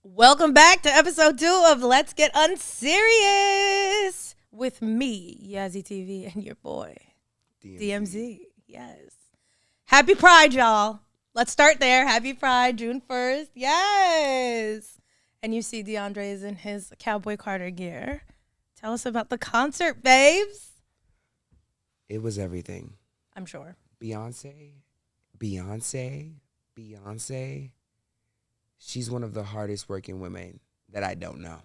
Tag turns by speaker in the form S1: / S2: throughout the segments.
S1: Welcome back to episode 2 of Let's Get Unserious with me, Yassy TV, and your boy, DMZ. Yes. Happy Pride, y'all. Let's start there. Happy Pride, June 1st. Yes. And you see Diondre is in his Cowboy Carter gear. Tell us about the concert, babes.
S2: It was everything.
S1: I'm sure.
S2: Beyonce. She's one of the hardest working women that I don't know.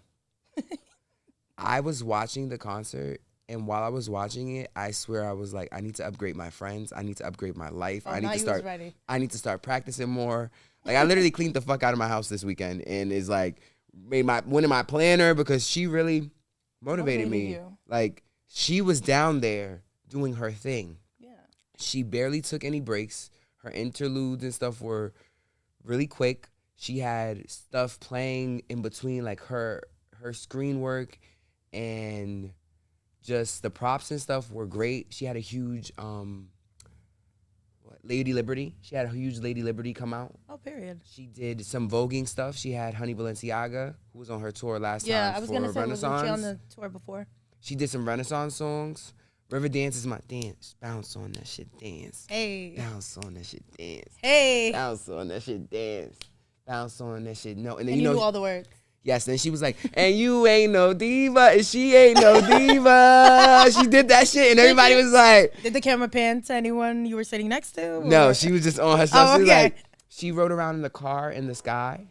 S2: I was watching the concert, and while I was watching it, I swear I was like, I need to upgrade my friends. I need to upgrade my life. I need to start practicing more. Like, I literally cleaned the fuck out of my house this weekend, and is like went in my planner because she really motivated me.
S1: You.
S2: Like, she was down there doing her thing.
S1: Yeah.
S2: She barely took any breaks. Her interludes and stuff were really quick. She had stuff playing in between, like her screen work, and just the props and stuff were great. She had a huge Lady Liberty. She had a huge Lady Liberty come out.
S1: Oh, period.
S2: She did some voguing stuff. She had Honey Balenciaga, who was on her tour last time for Renaissance.
S1: Yeah, I was going to say, wasn't she on the tour before?
S2: She did some Renaissance songs. River Dance is my dance. Bounce on that shit, dance.
S1: Hey.
S2: Bounce on that shit, dance.
S1: Hey.
S2: Bounce on that shit, dance. Bounce on that shit. No,
S1: and then you knew all the words.
S2: Yes, and she was like, and you ain't no diva, and she ain't no diva. She did that shit, and everybody was like.
S1: Did the camera pan to anyone you were sitting next to? Or?
S2: No, she was just on her stuff.
S1: Oh,
S2: she was
S1: okay.
S2: like, she rode around in the car in the sky.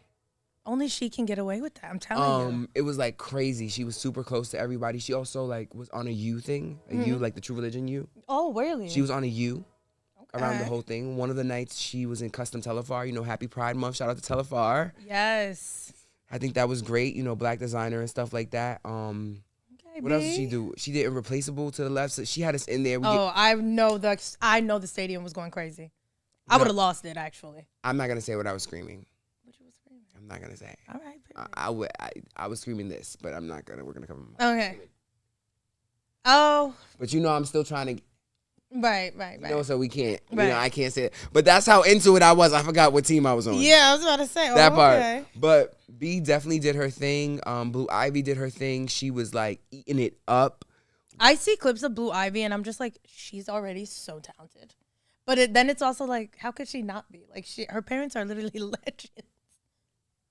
S1: Only she can get away with that, I'm telling you.
S2: It was like crazy. She was super close to everybody. She also like was on a U thing, U, like the True Religion U.
S1: Oh, really?
S2: She was on a U. Around the whole thing. One of the nights she was in custom Telefar, Happy Pride Month. Shout out to Telefar.
S1: Yes.
S2: I think that was great, black designer and stuff like that. What else did she do? She did Irreplaceable to the left. So she had us in there.
S1: I know the stadium was going crazy. I would have lost it, actually.
S2: I'm not gonna say what I was screaming.
S1: What you was screaming?
S2: I'm not gonna say.
S1: All right.
S2: I was screaming this, but I'm not gonna. We're gonna cover.
S1: Okay. Oh.
S2: But I'm still trying to.
S1: Right.
S2: So we can't.
S1: Right.
S2: I can't say it. But that's how into it I was. I forgot what team I was on.
S1: Yeah, I was about to say
S2: that part.
S1: Okay.
S2: But B definitely did her thing. Blue Ivy did her thing. She was like eating it up.
S1: I see clips of Blue Ivy, and I'm just like, she's already so talented. But then it's also like, how could she not be? Like, her parents are literally legends.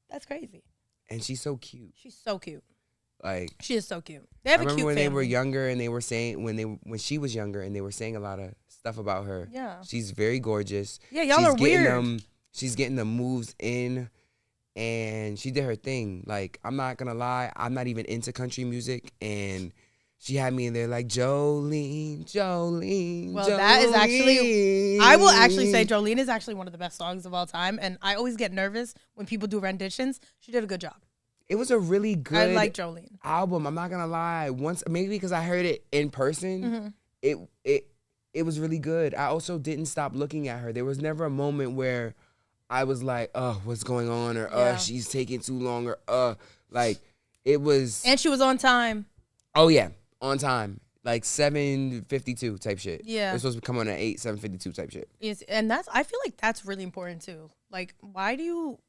S1: That's crazy.
S2: And she's so cute.
S1: She's so cute.
S2: Like,
S1: she is so cute. They have a cute family. I remember
S2: when they were younger, and they were saying when she was younger, and they were saying a lot of stuff about her.
S1: Yeah,
S2: she's very gorgeous.
S1: Yeah, y'all are weird.
S2: She's getting the moves in, and she did her thing. Like, I'm not gonna lie, I'm not even into country music, and she had me in there like Jolene. Well, Jolene.
S1: That is actually, I will actually say Jolene is actually one of the best songs of all time, and I always get nervous when people do renditions. She did a good job.
S2: It was a really good
S1: album.
S2: I'm not gonna lie. Once, maybe because I heard it in person, it was really good. I also didn't stop looking at her. There was never a moment where I was like, "Oh, what's going on?" or she's taking too long," or like it was.
S1: And she was on time.
S2: Oh yeah, on time, like 7:52 type shit.
S1: Yeah,
S2: it was supposed to come on at 7:52 type shit.
S1: Yes, and I feel like that's really important too. Like, why do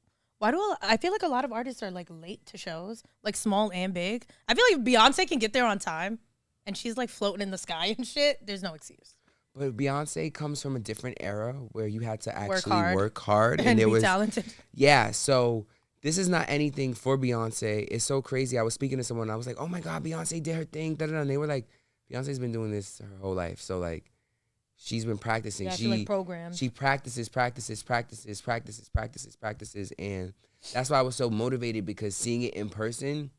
S1: I feel like a lot of artists are like late to shows, like small and big? I feel like Beyonce can get there on time, and she's like floating in the sky and shit. There's no excuse.
S2: But Beyonce comes from a different era where you had to actually work hard
S1: and there was talented.
S2: Yeah, so this is not anything for Beyonce. It's so crazy. I was speaking to someone, I was like, "Oh my God, Beyonce did her thing." And they were like, "Beyonce's been doing this her whole life." So like, she's been practicing.
S1: Yeah, she programmed.
S2: She practices, and that's why I was so motivated, because seeing it in person,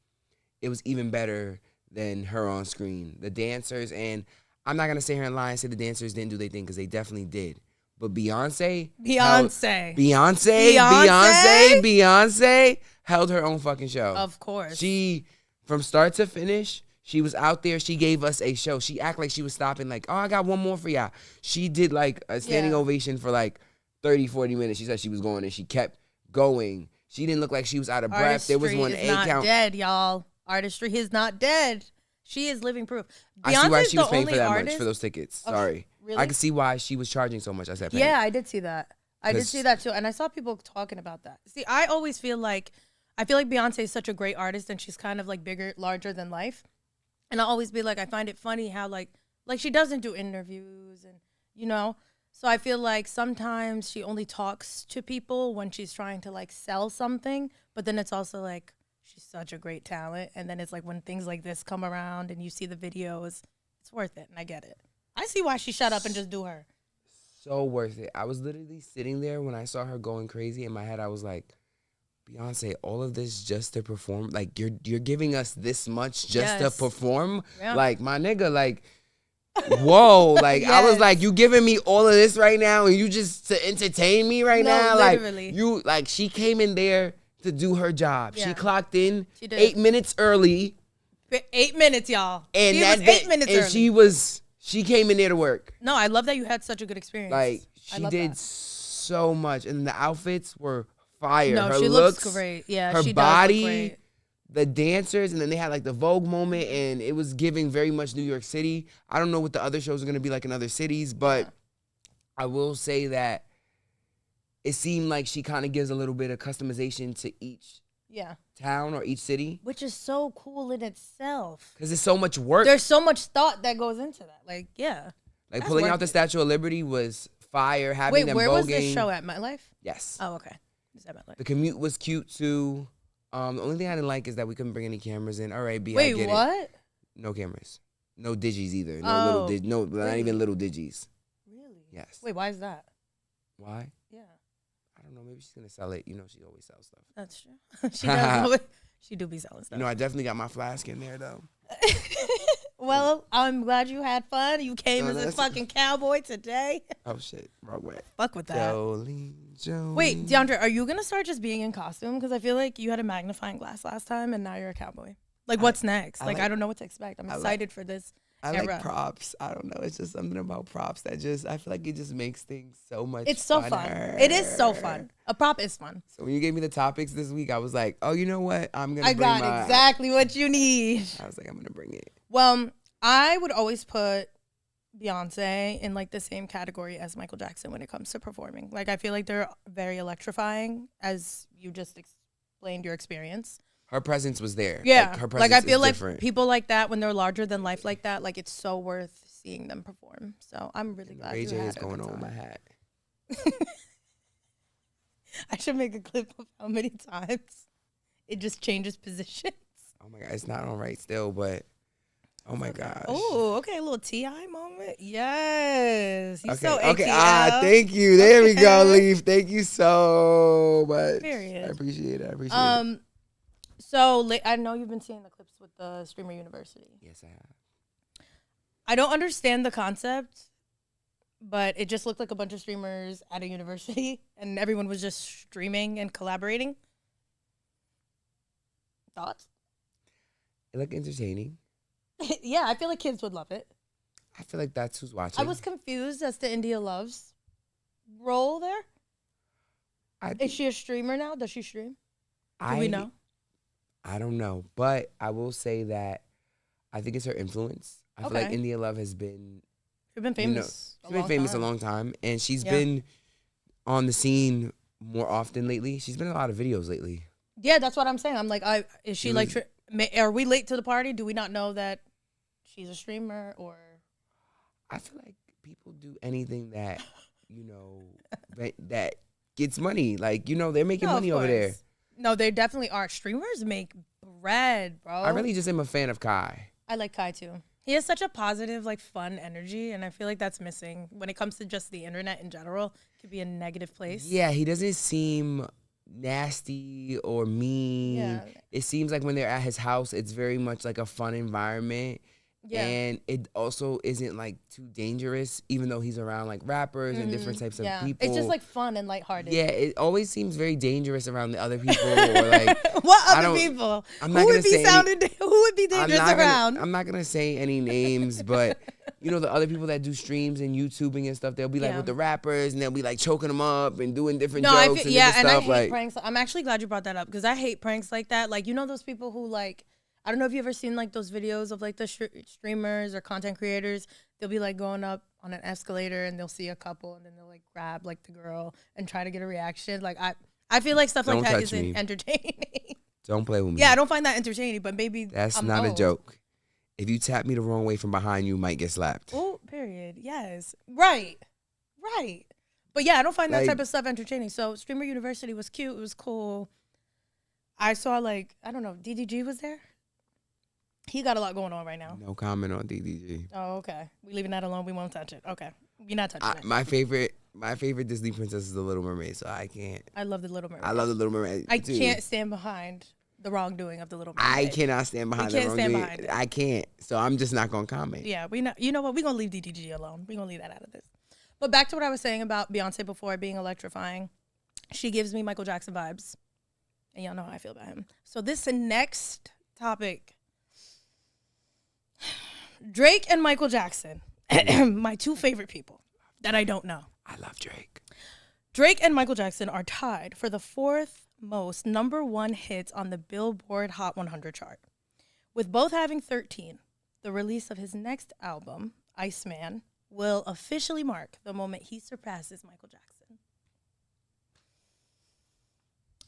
S2: it was even better than her on screen. The dancers, and I'm not gonna sit here and lie and say the dancers didn't do their thing, because they definitely did. But Beyonce held her own fucking show.
S1: Of course.
S2: She, from start to finish, she was out there. She gave us a show. She acted like she was stopping, like, "Oh, I got one more for y'all." She did like a standing ovation for like 30, 40 minutes. She said she was going, and she kept going. She didn't look like she was out of breath. There was one
S1: A count. Not dead, y'all. Artistry is not dead. She is living proof.
S2: I see why she was paying for that much for those tickets. Sorry.
S1: Really?
S2: I could see why she was charging so much. I said,
S1: yeah, I did see that. I did see that too. And I saw people talking about that. See, I always feel like I feel like Beyonce is such a great artist and she's kind of like bigger, larger than life. And I'll always be like, I find it funny how like she doesn't do interviews and, you know. So I feel like sometimes she only talks to people when she's trying to like sell something. But then it's also like, she's such a great talent. And then it's like when things like this come around and you see the videos, it's worth it. And I get it. I see why she shut up and just do her.
S2: So worth it. I was literally sitting there when I saw her going crazy. In my head, I was like, Beyonce, all of this just to perform? Like, you're giving us this much just to perform? Yeah. Like, my nigga, like, whoa. Like, yes. I was like, you giving me all of this right now and you just to entertain me right now?
S1: Literally.
S2: Like, she came in there to do her job. Yeah. She clocked in 8 minutes early.
S1: 8 minutes, y'all.
S2: And
S1: she was 8 minutes early.
S2: She came in there to work.
S1: No, I love that you had such a good experience.
S2: Like, she did so much. And the outfits were fire.
S1: No,
S2: her
S1: she
S2: looks,
S1: looks great. Yeah,
S2: her
S1: she
S2: body,
S1: does look great.
S2: The dancers, and then they had like the Vogue moment, and it was giving very much New York City. I don't know what the other shows are going to be like in other cities, but I will say that it seemed like she kind of gives a little bit of customization to each town or each city.
S1: Which is so cool in itself.
S2: Because it's so much work.
S1: There's so much thought that goes into that. Like, yeah.
S2: Like pulling out the Statue of Liberty was fire. Having them
S1: where
S2: voguing.
S1: Was this show at MetLife?
S2: Yes.
S1: Oh, okay. It's at MetLife.
S2: The commute was cute too. The only thing I didn't like is that we couldn't bring any cameras in. All right, B, I get
S1: what?
S2: it. No cameras. No digis either. No little not even little digis.
S1: Really?
S2: Yes.
S1: Wait, why is that?
S2: Why?
S1: Yeah.
S2: I don't know. Maybe she's gonna sell it. You know, she always sells stuff.
S1: That's true. She does. She do be selling stuff.
S2: You know, I definitely got my flask in there though.
S1: Well, I'm glad you had fun. You came as a fucking cowboy today.
S2: Oh shit, wrong way.
S1: Fuck with that.
S2: Jolene.
S1: Wait, Diondre, are you gonna start just being in costume? Because I feel like you had a magnifying glass last time, and now you're a cowboy. Like, what's next? I don't know what to expect. I'm excited for this.
S2: I like props. I don't know. It's just something about props that I feel like it just makes things so much
S1: It's so fun. It is so fun. A prop is fun.
S2: So when you gave me the topics this week, I was like, oh, you know what? I
S1: got exactly what you need.
S2: I was like, I'm going to bring it.
S1: Well, I would always put Beyonce in like the same category as Michael Jackson when it comes to performing. Like, I feel like they're very electrifying, as you just explained your experience.
S2: Her presence was there.
S1: Yeah.
S2: Like, her presence
S1: I feel like
S2: different.
S1: people like that, when they're larger than life like that, like, it's so worth seeing them perform. So I'm really glad you had
S2: is going on with my hat.
S1: I should make a clip of how many times it just changes positions.
S2: Oh my God. It's not on right still, but oh my gosh.
S1: Oh, okay. A little T.I. moment. Yes. You so
S2: okay.
S1: ATL.
S2: Thank you. There we go, Leaf. Thank you so much.
S1: Period.
S2: I appreciate it.
S1: So I know you've been seeing the clips with the Streamer University.
S2: Yes, I have.
S1: I don't understand the concept, but it just looked like a bunch of streamers at a university, and everyone was just streaming and collaborating. Thoughts?
S2: It looked entertaining.
S1: Yeah, I feel like kids would love it.
S2: I feel like that's who's watching.
S1: I was confused as to India Love's role there. Is she a streamer now? Does she stream? Do we know?
S2: I don't know, but I will say that I think it's her influence. I feel like India Love has been...
S1: She's been famous
S2: a long time, and she's been on the scene more often lately. She's been in a lot of videos lately.
S1: Yeah, that's what I'm saying. I'm like, is she like... Are we late to the party? Do we not know that she's a streamer, or...
S2: I feel like people do anything that, that gets money. Like, they're making money over there.
S1: No, they definitely are. Streamers make bread, bro.
S2: I really just am a fan of Kai.
S1: I like Kai too. He has such a positive, like, fun energy, and I feel like that's missing when it comes to just the internet in general. It could be a negative place.
S2: Yeah, he doesn't seem nasty or mean. Yeah. It seems like when they're at his house, it's very much like a fun environment. Yeah. And it also isn't like too dangerous, even though he's around like rappers and different types of people.
S1: It's just like fun and lighthearted.
S2: Yeah, it always seems very dangerous around the other people. Or like
S1: what other people? Who would be dangerous around?
S2: I'm not gonna say any names, but the other people that do streams and YouTubing and stuff, they'll be like with the rappers and they'll be like choking them up and doing different jokes and different stuff.
S1: I hate pranks. I'm actually glad you brought that up because I hate pranks like that. Like, those people who like. I don't know if you ever seen like those videos of like the streamers or content creators. They'll be like going up on an escalator and they'll see a couple and then they'll like grab like the girl and try to get a reaction. Like I feel like stuff like that isn't entertaining.
S2: Don't play with me.
S1: Yeah, I don't find that entertaining, but maybe
S2: That's
S1: I'm
S2: not
S1: old.
S2: a joke. If you tap me the wrong way from behind, you might get slapped.
S1: Oh, period. Yes. Right. But yeah, I don't find that
S2: Like-
S1: type of stuff entertaining. So Streamer University was cute. It was cool. I saw like, I don't know, DDG was there? He got a lot going on right now.
S2: No comment on DDG.
S1: Oh, okay. We leaving that alone. We won't touch it. Okay. We're not touching it.
S2: My favorite Disney princess is the Little Mermaid, so I can't.
S1: I love the Little Mermaid.
S2: I love the Little Mermaid.
S1: I
S2: too.
S1: can't stand behind the wrongdoing of the Little Mermaid.
S2: I cannot stand behind
S1: We can't
S2: the
S1: stand
S2: wrongdoing.
S1: behind it.
S2: I can't. So I'm just not gonna comment.
S1: Yeah, we not. You know what? We're gonna leave DDG alone. We're gonna leave that out of this. But back to what I was saying about Beyonce before being electrifying. She gives me Michael Jackson vibes, and y'all know how I feel about him. So this next topic, Drake and Michael Jackson, my two favorite people that I don't know.
S2: I love Drake.
S1: Drake and Michael Jackson are tied for the fourth most #1 hits on the Billboard Hot 100 chart. With both having 13, the release of his next album, Iceman, will officially mark the moment he surpasses Michael Jackson.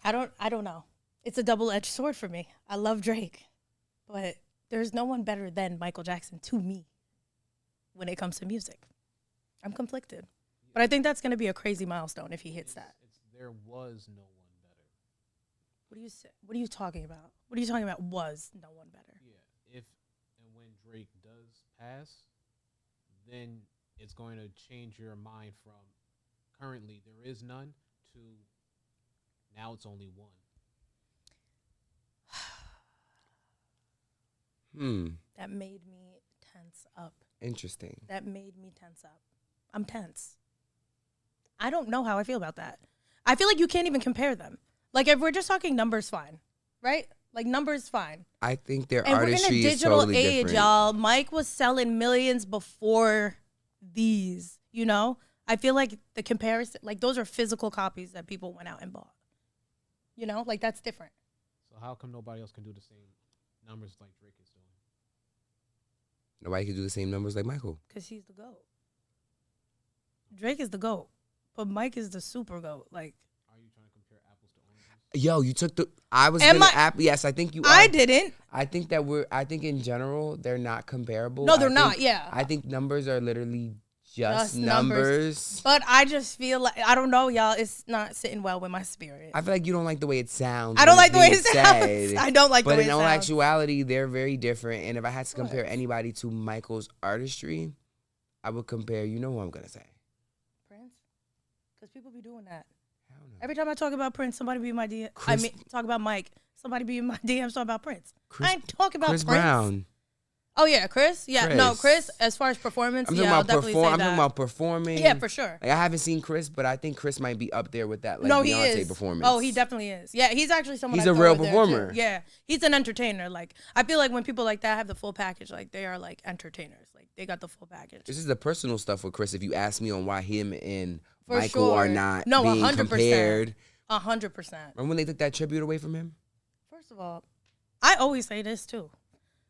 S1: I don't know. It's a double-edged sword for me. I love Drake, but there's no one better than Michael Jackson to me when it comes to music. I'm conflicted. But I think that's going to be a crazy milestone if he hits that.
S3: There was no one better.
S1: What are you talking about? What are you talking about was no one better?
S3: Yeah, if and when Drake does pass, then it's going to change your mind from currently there is none to now it's only one.
S1: That made me tense up.
S2: Interesting.
S1: That made me tense up. I'm tense. I don't know how I feel about that. I feel like you can't even compare them. Like, if we're just talking numbers, fine. Right? Like, numbers, fine.
S2: I think their
S1: And we're in a
S2: artistry is
S1: digital
S2: totally
S1: age,
S2: different.
S1: y'all. Mike was selling millions before these, you know? I feel like the comparison, like, those are physical copies that people went out and bought. You know? Like, that's different.
S3: So how come nobody else can do the same numbers like Drake is doing?
S2: Nobody can do the same numbers like Michael.
S1: Because he's the GOAT. Drake is the GOAT. But Mike is the super GOAT. Like,
S3: Are you trying to compare apples to oranges?
S2: Yo, you took the. I was
S1: Am
S2: gonna.
S1: I-
S2: Yes, I think you.
S1: I
S2: are.
S1: didn't.
S2: I think that I think in general they're not comparable.
S1: No, they're
S2: I
S1: not,
S2: think-
S1: yeah.
S2: I think numbers are literally just
S1: Just numbers.
S2: numbers.
S1: But I just feel like, I don't know, y'all. It's not sitting well with my spirit.
S2: I feel like you don't like the way it sounds.
S1: I don't
S2: when
S1: like the way it
S2: it's being
S1: sounds.
S2: said.
S1: I don't like the
S2: But
S1: way
S2: in
S1: it
S2: all
S1: sounds.
S2: actuality, they're very different. And if I had to compare
S1: course.
S2: anybody to Michael's artistry, I would compare. You know who I'm gonna say?
S1: Prince? Because people be doing that.
S2: Hell no.
S1: Every time I talk about Prince, somebody be in my DM.
S2: Chris-
S1: talk about Mike. Somebody be in my DMs talking about Prince.
S2: Chris-
S1: I ain't talking about
S2: Chris
S1: Prince.
S2: Brown.
S1: Oh, yeah, Chris? Yeah, no,
S2: Chris.
S1: Chris, as far as performance,
S2: I'm
S1: yeah,
S2: talking
S1: I'll
S2: about
S1: definitely say
S2: I'm
S1: that.
S2: talking about performing.
S1: Yeah, for sure.
S2: Like, I haven't seen Chris, but I think Chris might be up there with that like
S1: No,
S2: Beyonce
S1: he is.
S2: performance.
S1: Oh, he definitely is. Yeah, he's actually someone.
S2: He's
S1: I
S2: a
S1: throw
S2: real
S1: in there,
S2: performer.
S1: too. Yeah, he's an entertainer. Like, I feel like when people like that have the full package, like they are like entertainers. Like they got the full package.
S2: This is the personal stuff with Chris. If you ask me on why him and
S1: For
S2: Michael are
S1: sure.
S2: not
S1: No,
S2: being
S1: 100%.
S2: compared.
S1: 100%.
S2: Remember when they took that tribute away from him?
S1: First of all, I always say this too.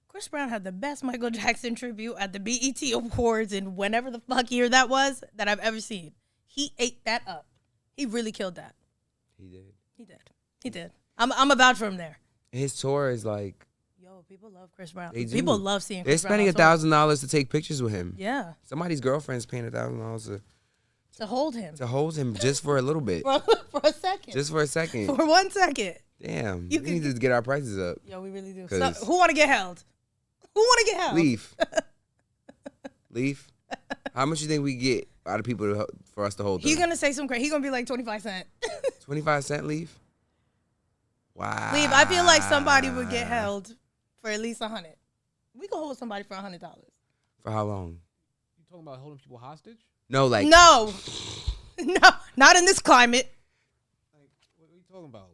S1: Chris Brown had the best Michael Jackson tribute at the BET Awards in whenever the fuck year that was that I've ever seen. He ate that up. He really killed that.
S2: He did.
S1: He did. He did. I'm about for him there.
S2: His tour is like
S1: Yo, people love Chris Brown.
S2: They do.
S1: People love seeing
S2: they're
S1: Chris Brown.
S2: spending
S1: on tour.
S2: $1,000 to take pictures with him.
S1: Yeah,
S2: Somebody's girlfriend's paying $1,000
S1: to hold him
S2: to hold him just for a little bit,
S1: for a second.
S2: just for a second.
S1: for 1 second.
S2: Damn,
S1: You
S2: we
S1: can-
S2: need to get our prices up.
S1: Yo, we really do.
S2: 'Cause-
S1: So, who want to get held? Who want to get held?
S2: Leaf, Leaf. How much you think we get out of people for us to hold them?
S1: He's gonna say some crazy. He's gonna be like 25 cents.
S2: 25-cent Leaf. Wow.
S1: Leave. I feel like somebody would get held for at least 100. We could hold somebody for $100.
S2: For how long?
S3: You talking about holding people hostage?
S2: No, like
S1: No, no, not in this climate.
S3: Like, what are you talking about?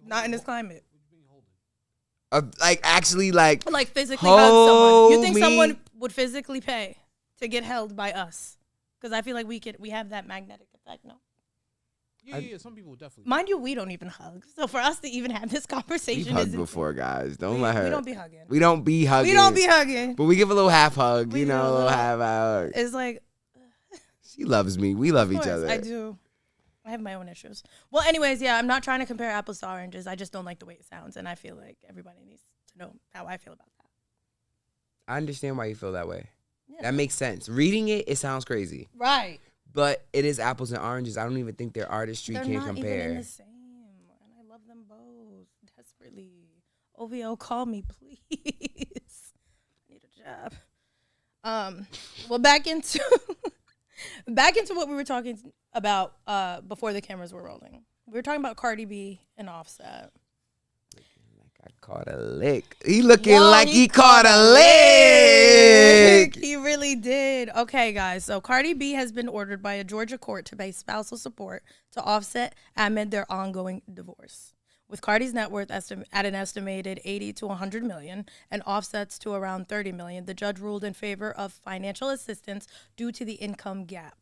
S1: Not in this climate.
S3: What you being holding?
S2: like actually like
S1: Like physically hug someone. You think
S2: Hold
S1: someone
S2: me.
S1: would physically pay to get held by us? Because I feel like we have that magnetic effect. No,
S3: Yeah, some people definitely.
S1: mind you, we don't even hug. So for us to even have this
S2: we've
S1: conversation,
S2: hugged
S1: is
S2: before, guys. Don't
S1: we,
S2: let her.
S1: we don't be hugging.
S2: We don't be hugging.
S1: We don't be hugging.
S2: But we give a little half hug,
S1: We
S2: you
S1: do
S2: know,
S1: a
S2: a little
S1: little-
S2: half hug.
S1: It's like,
S2: She loves me. We love
S1: of
S2: each
S1: course,
S2: other.
S1: I do. I have my own issues. Well, anyways, yeah, I'm not trying to compare apples to oranges. I just don't like the way it sounds, and I feel like everybody needs to know how I feel about that.
S2: I understand why you feel that way.
S1: Yeah.
S2: That makes sense. Reading it, it sounds crazy.
S1: Right.
S2: But it is apples and oranges. I don't even think their artistry
S1: They're
S2: can
S1: not
S2: compare.
S1: even in the same, and I love them both desperately. OVO, call me, please. I need a job. Well, back into what we were talking about before the cameras were rolling. We were talking about Cardi B and Offset.
S2: I caught a lick. He looking like he caught a lick.
S1: He really did. Okay, guys. So Cardi B has been ordered by a Georgia court to pay spousal support to Offset amid their ongoing divorce. With Cardi's net worth at an estimated 80 to 100 million and Offset's to around 30 million, the judge ruled in favor of financial assistance due to the income gap.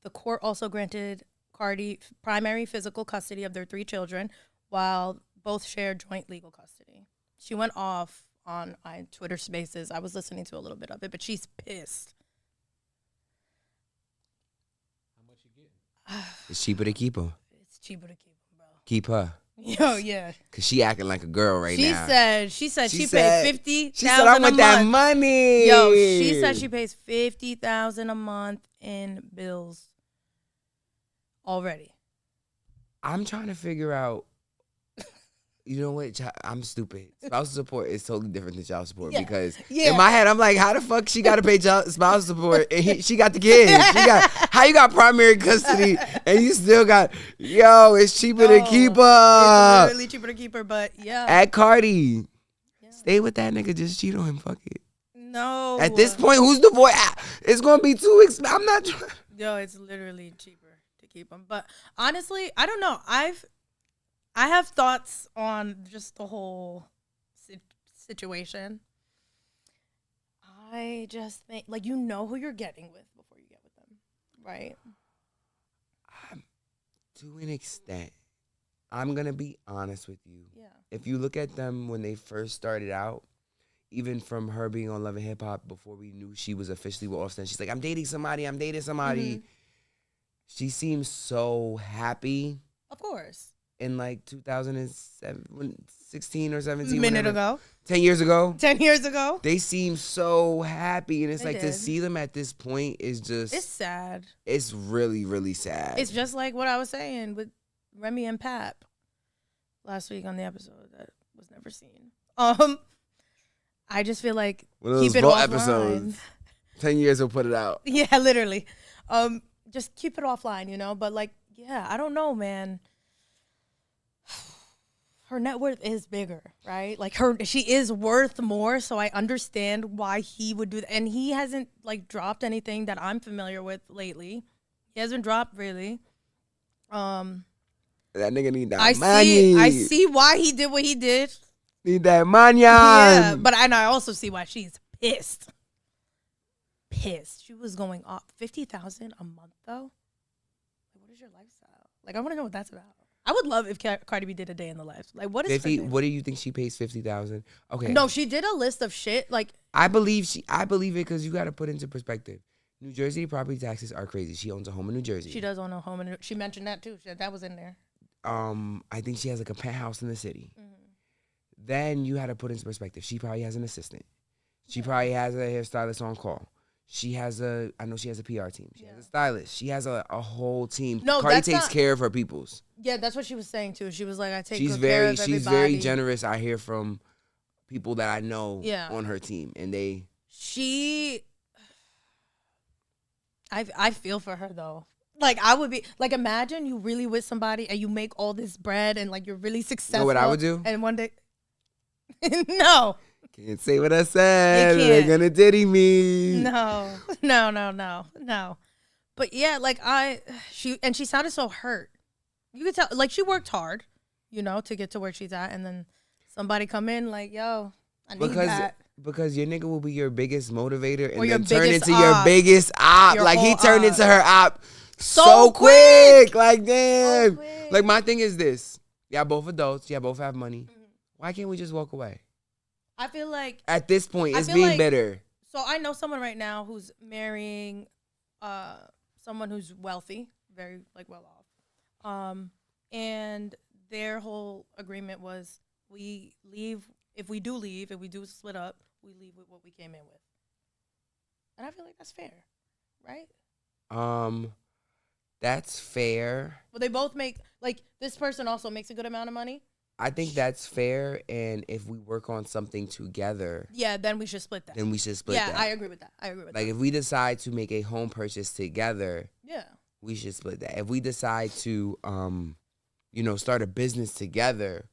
S1: The court also granted Cardi primary physical custody of their 3 children, while both shared joint legal custody. She went off on Twitter Spaces. I was listening to a little bit of it, but she's pissed.
S3: How much you getting?
S2: It's cheaper to keep her.
S1: It's cheaper to keep them, bro.
S2: Keep her.
S1: Yo, yeah.
S2: Cause she acting like a girl right now.
S1: She said she paid $50,000
S2: She said I want that money.
S1: Yo, she said she pays $50,000 a month in bills already.
S2: I'm trying to figure out. You know what? I'm stupid. Spousal support is totally different than child support because in my head I'm like, how the fuck she got to pay spousal support and she got the kids? How you got primary custody and you still got? Yo, it's cheaper to keep her.
S1: It's literally cheaper to keep her, but yeah.
S2: At Cardi, stay with that nigga. Just cheat on him. Fuck it.
S1: No.
S2: At this point, who's the boy? It's gonna be too expensive. I'm not.
S1: Yo, it's literally cheaper to keep him. But honestly, I don't know. I have thoughts on just the whole situation. I just think, like, you know who you're getting with before you get with them, right?
S2: To an extent, I'm going to be honest with you.
S1: Yeah.
S2: If you look at them when they first started out, even from her being on Love and Hip Hop before we knew she was officially with Offset, she's like, I'm dating somebody. Mm-hmm. She seems so happy.
S1: Of course.
S2: In like 2016 or 17.
S1: A minute ago.
S2: 10 years ago.
S1: 10 years ago.
S2: They seem so happy. And it's
S1: They
S2: like
S1: did.
S2: to see them at this point is just.
S1: It's sad.
S2: It's really, really sad.
S1: It's just like what I was saying with Remy and Pap last week on the episode that was never seen. I just feel like keep it offline. Episodes.
S2: 10 years will put it out.
S1: Yeah, literally. Just keep it offline, you know? But like, yeah, I don't know, man. Her net worth is bigger, right? Like she is worth more, so I understand why he would do that. And he hasn't like dropped anything that I'm familiar with lately. He hasn't dropped really.
S2: That nigga need that money.
S1: I see why he did what he did.
S2: Need that money.
S1: Yeah, but I also see why she's pissed. Pissed. She was going off $50,000 a month though. Like, what is your lifestyle? Like, I want to know what that's about. I would love if Cardi B did a day in the life. Like, what is
S2: 50? What do you think she pays $50,000? Okay.
S1: No, she did a list of shit. Like,
S2: I believe it because you got to put into perspective. New Jersey property taxes are crazy. She owns a home in New Jersey.
S1: She does own a home, and she mentioned that too. That was in there.
S2: I think she has like a penthouse in the city. Mm-hmm. Then you had to put into perspective. She probably has an assistant. She probably has a hairstylist on call. I know she has a PR team. She has a stylist. She has a whole team.
S1: No,
S2: Cardi takes care of her peoples.
S1: Yeah, that's what she was saying too. She was like, I take care of everybody.
S2: She's very generous. I hear from people that I know on her team, and
S1: I feel for her though. Like, I would be like, imagine you really with somebody and you make all this bread and like you're really successful.
S2: You know what I would do?
S1: And one day, no.
S2: Can't say what I said. They're gonna diddy me.
S1: No. But yeah, like she sounded so hurt. You could tell, like, she worked hard, you know, to get to where she's at, and then somebody come in like, yo, I need that.
S2: Because your nigga will be your biggest motivator and
S1: or
S2: then turn into
S1: op.
S2: your biggest op.
S1: Your
S2: like, he turned
S1: op.
S2: into her op
S1: so
S2: quick. Like, damn.
S1: So quick.
S2: Like, my thing is this. Y'all both adults. Y'all both have money. Mm-hmm. Why can't we just walk away?
S1: I feel like
S2: at this point, it's being bitter.
S1: So I know someone right now who's marrying someone who's wealthy, very like well off. And their whole agreement was we leave if we do split up, we leave with what we came in with. And I feel like that's fair, right?
S2: That's fair.
S1: Well, they both make like this person also makes a good amount of money.
S2: I think that's fair, and if we work on something together,
S1: yeah, then we should split that.
S2: Yeah,
S1: I agree with that.
S2: Like if we decide to make a home purchase together,
S1: yeah,
S2: we should split that. If we decide to, start a business together,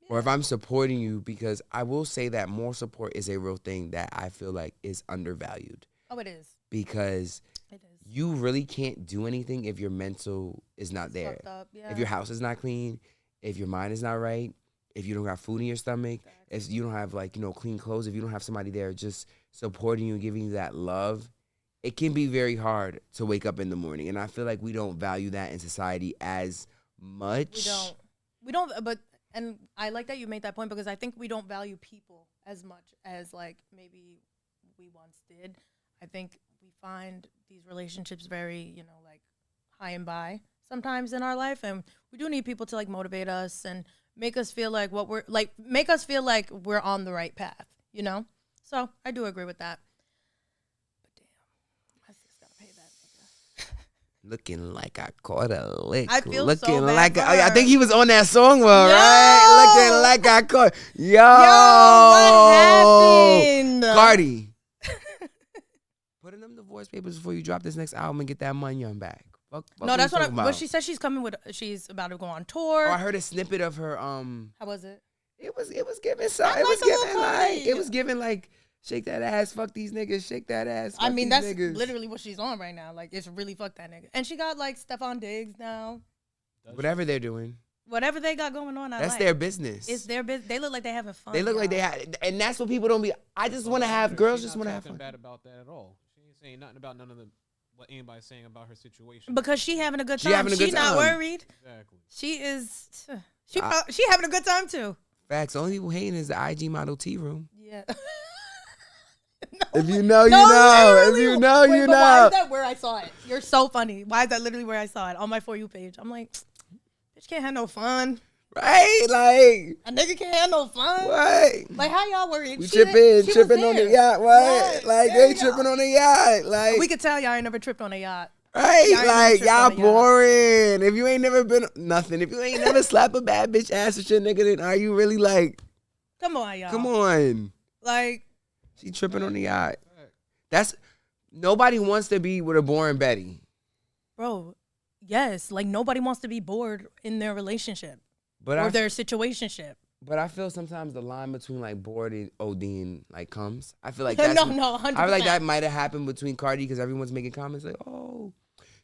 S2: or if I'm supporting you, because I will say that more support is a real thing that I feel like is undervalued.
S1: Oh, it is.
S2: Because you really can't do anything if your mental is not there.
S1: Up, yeah.
S2: If your house is not clean, if your mind is not right, if you don't got food in your stomach, if you don't have clean clothes, if you don't have somebody there just supporting you, giving you that love, it can be very hard to wake up in the morning. And I feel like we don't value that in society as much.
S1: We don't, but, and I like that you made that point because I think we don't value people as much as like maybe we once did. I think we find these relationships very, like high and by sometimes in our life, and we do need people to like motivate us and make us feel like we're on the right path, So I do agree with that. But damn, I just gotta pay that nigga.
S2: Looking like I caught a lick.
S1: I feel
S2: looking
S1: so bad
S2: like
S1: for
S2: I
S1: her.
S2: think he was on that song, well,
S1: Yo!
S2: right? Looking like I caught. Yo,
S1: what happened?
S2: Cardi. Put in them divorce papers before you drop this next album and get that money on back. Fuck
S1: No, that's
S2: what
S1: what she said. She's about to go on tour.
S2: Oh, I heard a snippet of her.
S1: How was it?
S2: It was giving something. It was giving like shake that ass, fuck these niggas, shake that ass.
S1: I mean, that's
S2: niggas.
S1: literally what she's on right now. Like, it's really fuck that nigga. And she got like Stephon Diggs now.
S2: Whatever they're doing.
S1: Whatever they got going on,
S2: that's their business.
S1: It's their business. They look like they having fun.
S2: They look like they had, and that's what people don't be. I just want to have girls just want to have fun.
S3: She's not talking bad about that at all. She ain't saying nothing about none of what anybody's saying about her situation.
S1: Because she having a good time. She's not worried. Exactly. She is. She having a good time too.
S2: Facts. The only people hating is the IG model tea room.
S1: Yeah.
S2: If you know, you know. If you know, you know.
S1: Why is that where I saw it? You're so funny. Why is that literally where I saw it? On my For You page. I'm like, bitch can't have no fun.
S2: Right? Like.
S1: A nigga can't have no fun.
S2: Right.
S1: Like, how y'all worried?
S2: We tripping on the yacht. What? Yeah, like, they tripping on the yacht. Like.
S1: We could tell y'all ain't never tripped on a yacht.
S2: Right? Like, y'all boring. If you ain't never been nothing. If you ain't never slapped a bad bitch ass or shit, nigga, then are you really like.
S1: Come on, y'all.
S2: Come on.
S1: Like.
S2: She tripping on the yacht. Nobody wants to be with a boring Betty.
S1: Bro, yes. Like, nobody wants to be bored in their relationship or their situationship.
S2: But I feel sometimes the line between, like, bored and ODing, like, comes. I feel like that's...
S1: 100%.
S2: I feel like that might have happened between Cardi because everyone's making comments like, oh,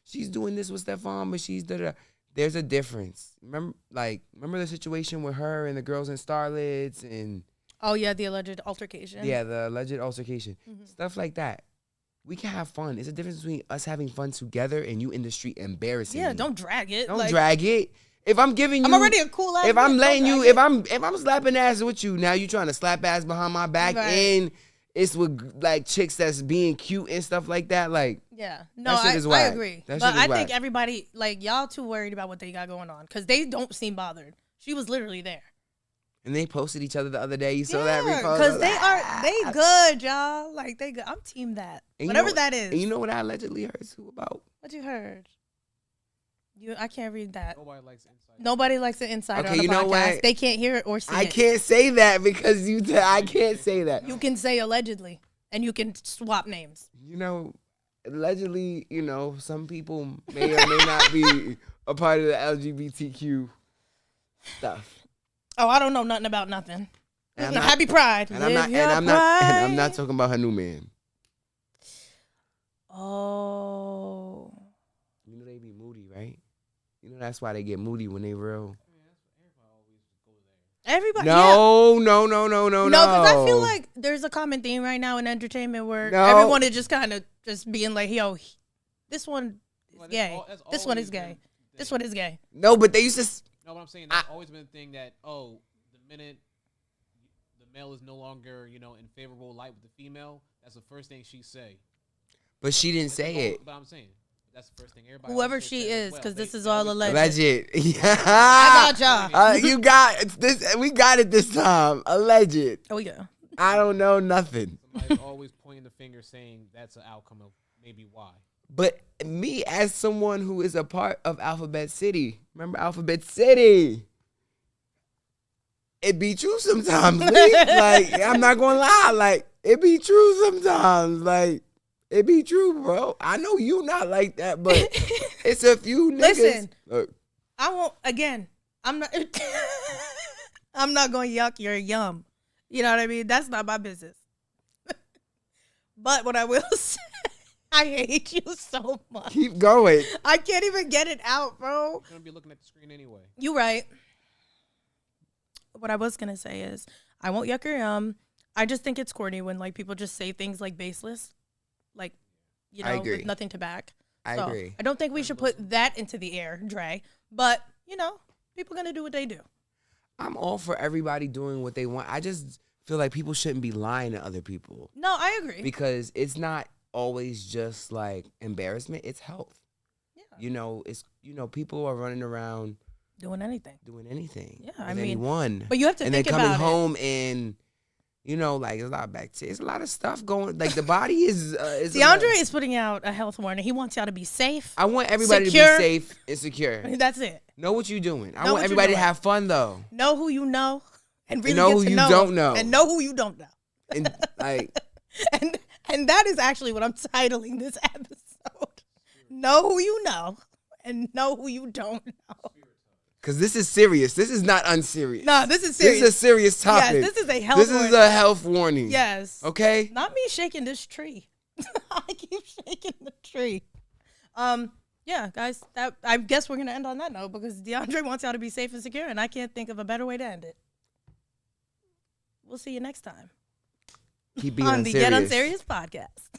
S2: she's doing this with Stephon, but she's da-da. There's a difference. Remember the situation with her and the girls in Starlets and...
S1: Oh, yeah, the alleged altercation.
S2: Yeah, the alleged altercation. Mm-hmm. Stuff like that. We can have fun. It's a difference between us having fun together and you in the street embarrassing me.
S1: Don't drag it.
S2: Don't drag it. If I'm giving you...
S1: I'm already a cool ass.
S2: If I'm letting you... If I'm slapping ass with you, now you trying to slap ass behind my back and it's with, like, chicks that's being cute and stuff like that. Like...
S1: Yeah. No, I agree. But I think everybody... Like, y'all too worried about what they got going on because they don't seem bothered. She was literally there.
S2: And they posted each other the other day. You saw that repost?
S1: Because they good, y'all. Like, they good. I'm team that. And whatever that is.
S2: And you know what I allegedly heard too about?
S1: What you heard? I can't read that.
S3: Nobody likes the
S1: insider on the podcast. What? They can't hear it or see it.
S2: I can't say that because I can't say that.
S1: You can say allegedly. And you can swap names.
S2: Allegedly, some people may or may not be a part of the LGBTQ stuff.
S1: Oh, I don't know nothing about nothing. Happy Pride.
S2: And I'm not talking about her new man.
S1: Oh.
S2: They be moody, right? That's why they get moody when they real.
S1: Everybody.
S2: No.
S1: No, because I feel like there's a common theme right now in entertainment where everyone is just kind of just being like, yo, this one is gay. This one is gay. This one is gay.
S2: No, but they used to...
S3: No, what I'm saying, that's always been a thing that, the minute the male is no longer, in favorable light with the female, that's the first thing she say.
S2: But she didn't say it.
S3: But I'm saying, that's the first thing everybody.
S1: Whoever
S3: always
S1: she
S3: says
S1: is,
S3: as
S1: because
S3: well.
S1: this is all alleged.
S2: Alleged. Yeah.
S1: I got y'all.
S2: You got it's this. We got it this time. Alleged.
S1: Oh yeah.
S2: I don't know nothing.
S3: Somebody's always pointing the finger, saying that's an outcome of maybe why.
S2: But me, as someone who is a part of Alphabet City, remember Alphabet City? It be true sometimes. Like, I'm not gonna lie. Like, it be true sometimes. Like, it be true, bro. I know you not like that, but it's a few niggas.
S1: Listen,
S2: Look,
S1: I won't. Again, I'm not. I'm not going to yuck your yum. You know what I mean? That's not my business. But what I will say, I hate you so much.
S2: keep going.
S1: I can't even get it out, bro.
S3: You're gonna be looking at the screen anyway.
S1: You right. What I was gonna say is, I won't yuck your yum. I just think it's corny when like people just say things like baseless, like, you
S2: I
S1: know,
S2: agree.
S1: with nothing to back.
S2: I
S1: So,
S2: agree.
S1: I don't think we should put that into the air, Dre. But you know, people gonna do what they do.
S2: I'm all for everybody doing what they want. I just feel like people shouldn't be lying to other people
S1: No, I agree.
S2: because it's not always just like embarrassment. It's health.
S1: Yeah.
S2: You know, people are running around
S1: Doing anything.
S2: doing anything.
S1: Yeah,
S2: with
S1: I mean,
S2: anyone.
S1: But you have to
S2: and
S1: think
S2: then coming
S1: about it.
S2: home and like there's a lot of bacteria. There's a lot of stuff going. Like the body is.
S1: DeAndre is putting out a health warning. He wants y'all to be safe.
S2: I want everybody
S1: secure.
S2: to be safe and secure.
S1: That's it.
S2: Know what you're doing. I
S1: Know
S2: want
S1: what you're
S2: everybody to
S1: doing.
S2: have fun though.
S1: Know who you know, and really
S2: know
S1: get
S2: who
S1: to
S2: you
S1: know
S2: don't know.
S1: and know who you don't know.
S2: And like
S1: And that is actually what I'm titling this episode. Know who you know, and know who you don't know.
S2: because this is serious. This is not unserious.
S1: No, this is serious.
S2: This is a serious topic.
S1: Yes, this is a health
S2: This
S1: warning.
S2: is a health warning.
S1: Yes.
S2: Okay.
S1: Not me shaking this tree. I keep shaking the tree. Yeah, guys, that I guess we're gonna end on that note because DeAndre wants y'all to be safe and secure, and I can't think of a better way to end it. We'll see you next time
S2: Keep being
S1: on the
S2: unserious.
S1: Get Unserious podcast.